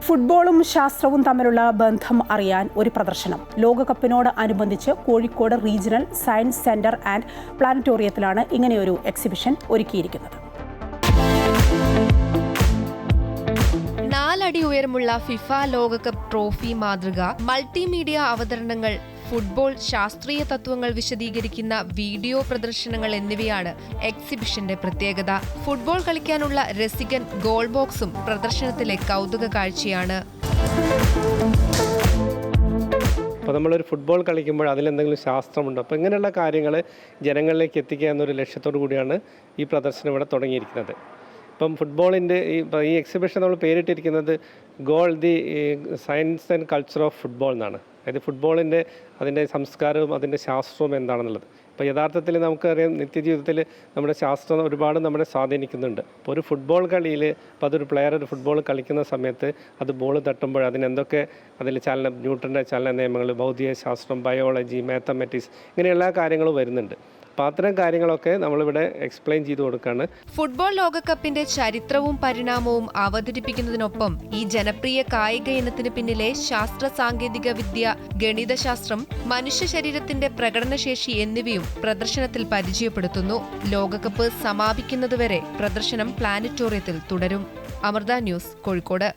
ഫുട്ബോളും ശാസ്ത്രവും തമ്മിലുള്ള ബന്ധം അറിയാൻ ഒരു പ്രദർശനം. ലോകകപ്പിനോട് അനുബന്ധിച്ച് Kozhikode regional science centre and പ്ലാനറ്റോറിയത്തിലാണ് ഇങ്ങനെയൊരു എക്സിബിഷൻ ഒരുക്കിയിരിക്കുന്നത്. 4 അടി ഉയരമുള്ള ഫിഫ ലോകകപ്പ് ട്രോഫി മാതൃക, മൾട്ടിമീഡിയ അവതരണങ്ങൾ, ഫുട്ബോൾ ശാസ്ത്രീയ തത്വങ്ങൾ വിശദീകരിക്കുന്ന വീഡിയോ പ്രദർശനങ്ങൾ എന്നിവയാണ് എക്സിബിഷന്റെ പ്രത്യേകത. ഫുട്ബോൾ കളിക്കാനുള്ള രസികൻ ഗോൾ ബോക്സും പ്രദർശനത്തിലെ കൗതുക കാഴ്ചയാണ്. അപ്പോൾ നമ്മളൊരു ഫുട്ബോൾ കളിക്കുമ്പോൾ അതിലെന്തെങ്കിലും ശാസ്ത്രമുണ്ടോ, അപ്പോൾ ഇങ്ങനെയുള്ള കാര്യങ്ങൾ ജനങ്ങളിലേക്ക് എത്തിക്കുക എന്നൊരു ലക്ഷ്യത്തോടു കൂടിയാണ് ഈ പ്രദർശനം ഇവിടെ തുടങ്ങിയിരിക്കുന്നത്. ഇപ്പം ഫുട്ബോളിൻ്റെ ഈ എക്സിബിഷൻ നമ്മൾ പേരിട്ടിരിക്കുന്നത് goal the science and culture of football എന്നാണ്. അതായത് ഫുട്ബോളിൻ്റെ അതിൻ്റെ സംസ്കാരവും അതിൻ്റെ ശാസ്ത്രവും എന്താണെന്നുള്ളത്. ഇപ്പോൾ യഥാർത്ഥത്തിൽ നമുക്കറിയാം, നിത്യജീവിതത്തിൽ നമ്മുടെ ശാസ്ത്രം ഒരുപാട് നമ്മളെ സ്വാധീനിക്കുന്നുണ്ട്. അപ്പോൾ ഒരു ഫുട്ബോൾ കളിയിൽ ഇപ്പോൾ അതൊരു പ്ലെയർ ഒരു ഫുട്ബോൾ കളിക്കുന്ന സമയത്ത് അത് ബോൾ തട്ടുമ്പോൾ അതിനെന്തൊക്കെ അതിൽ ന്യൂട്ടൻ്റെ ചലന നിയമങ്ങൾ, ഭൗതിക ശാസ്ത്രം, ബയോളജി, മാത്തമാറ്റിക്സ്, ഇങ്ങനെ എല്ലാ കാര്യങ്ങളും വരുന്നുണ്ട്. അപ്പോൾ അത്തരം കാര്യങ്ങളൊക്കെ നമ്മളിവിടെ എക്സ്പ്ലെയിൻ ചെയ്ത് കൊടുക്കുകയാണ്. ഫുട്ബോൾ ലോകകപ്പിന്റെ ചരിത്രവും പരിണാമവും അവതരിപ്പിക്കുന്നതിനൊപ്പം ഈ ജനപ്രിയ കായിക ഇനത്തിന് പിന്നിലെ ശാസ്ത്ര സാങ്കേതിക വിദ്യ, ഗണിതശാസ്ത്രം, മനുഷ്യ ശരീരത്തിന്റെ പ്രകടനശേഷി എന്നിവയും പ്രദർശനത്തിൽ പരിചയപ്പെടുത്തുന്നു. ലോകകപ്പ് സമാപിക്കുന്നതുവരെ പ്രദർശനം പ്ലാനറ്റോറിയത്തിൽ തുടരും. അമൃത ന്യൂസ്, കോഴിക്കോട്.